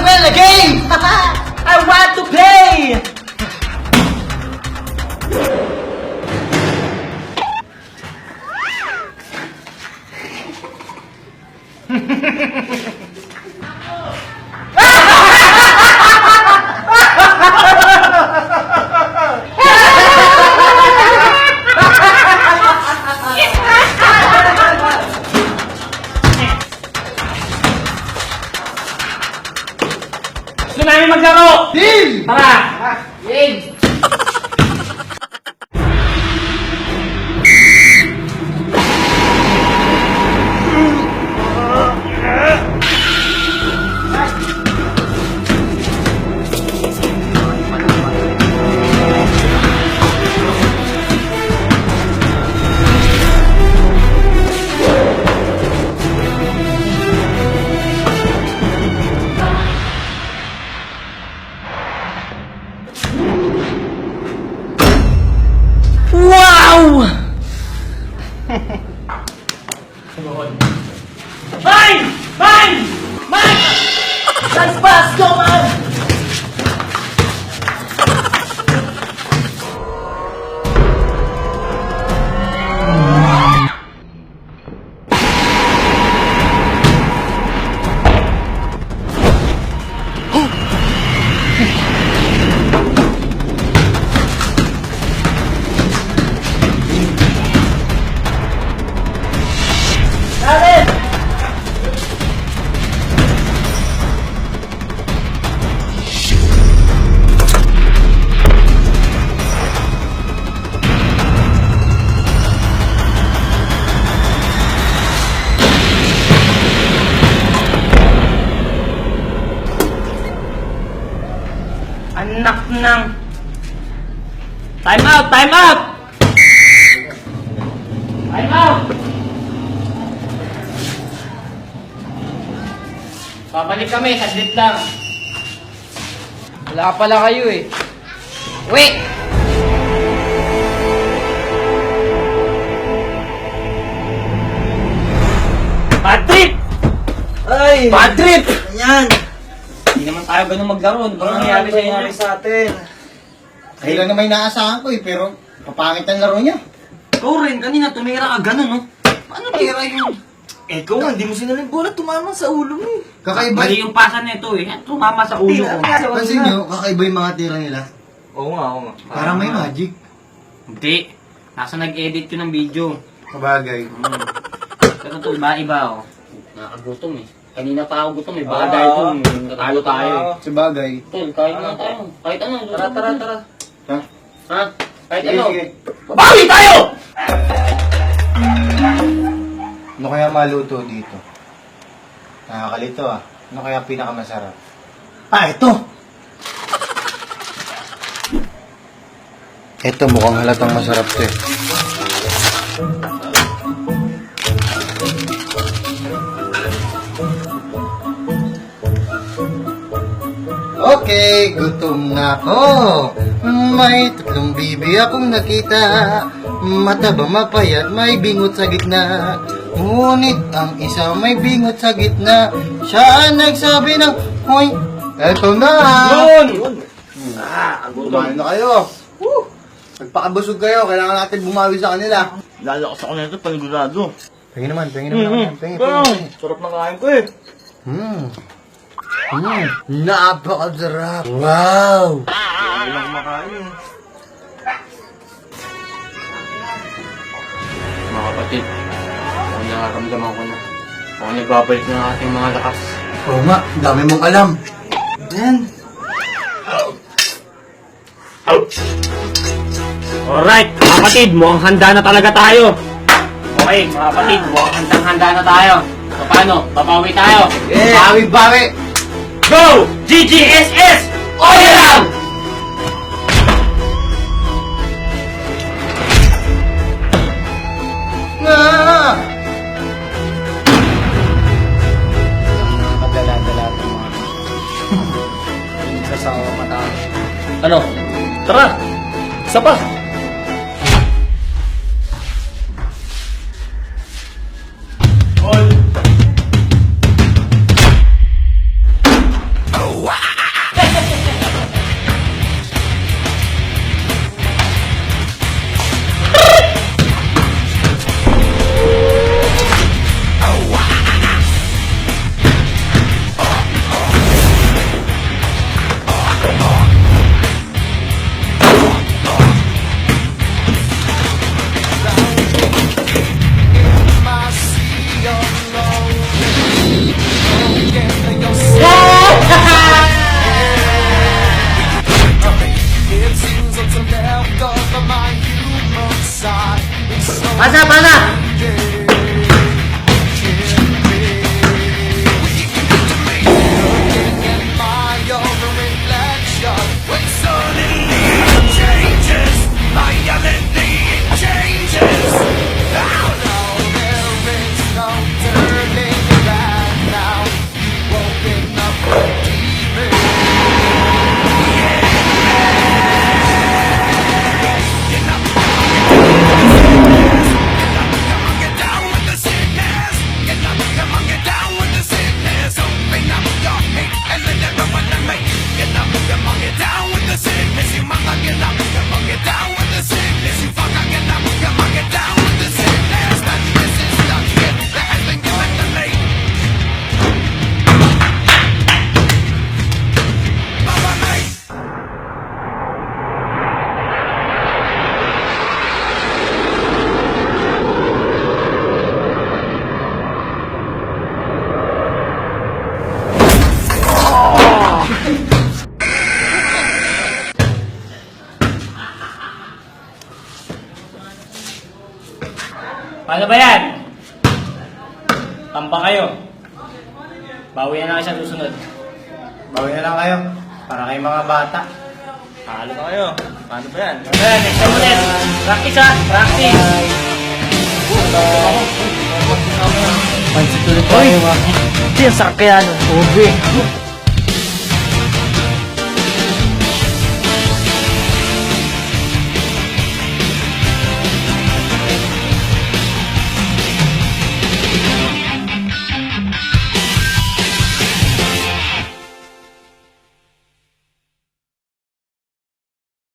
Well, again! I want to play! Gusto namin maglaro! Deal! Tara! Game! Wow! Mine! Mine! Mine! Let's pass, go man! Anak ng... Time out! Time out! Time out! Babalik kami, saglit lang. Wala pala kayo eh. Wait! Bad trip! Ay! Bad trip! Yan! Hindi naman tayo ganun maglaro. Ano ba nangyari sa inyo? sa atin? Kayo lang na may naasahan ko eh, pero papangit ang laro niya. Ikaw rin, kanina tumira ka ganun, no? Paano tira yung... Ikaw nga, hindi mo sinaling bola, tumama sa ulo mo eh. Kakaiba. Mali yung pasa na ito eh. Tumama sa ulo ko. Pansin nyo, kakaiba yung mga tira nila. Oo nga, oo nga. Parang may magic. Hindi. Nasa nag-edit ko ng video. Kabagay. Pero ito, iba-iba oh. Nakakagutom eh. Kanina pa ako gutom eh. Baka dahil ito, natalo tayo eh. Sabagay. Tol, kain na tayo. Kahit ano. Tara. Ha? Ha? Kahit Sige, ano. sige. Bawi tayo! Ano kaya maluto dito? Nakakalito ah. Ano kaya pinakamasarap? Ito! Ito mukhang halatang masarap to eh. Okay, gutom na ako. May tatlong bibi akong nakita. Mataba, mapayat, may bingot sa gitna. Ngunit ang isa may bingot sa gitna. Siya ang nagsabi ng, hoy, eto na! Yun! Kumain na kayo. Nagpakabusog kayo, kailangan natin bumawi sa kanila. Lalakas ako na ito, panigurado. Pahingin naman. Pahingin. Sarap na kain ko eh. Napakasarap. Wow! Hindi lang kumakain eh. Mga kapatid, ang nararamdaman ko na. Ako nagbabalik ng ating mga lakas. Oo nga, dami mong alam. Yan. Alright, mga kapatid, mukhang handa na talaga tayo. Okay, mga kapatid, mukhang handang-handa na tayo. So paano? Babawi tayo. Bawi. Go! GGSS! Oya lang! Nga! Ang madala-dala ito mga kasawa mata. Ano? Tara! Isa pa! Paano ba yan? Tamba kayo. Bawi na lang kayo sa susunod. Bawi na lang kayo. Para kayong mga bata. Talo na kayo. Paano ba yan? Paano ba yan? Next time ulit. Practice ha. Practice. Pansit ulit tayo, ma. Hindi, ang sakit kaya nun. Ube.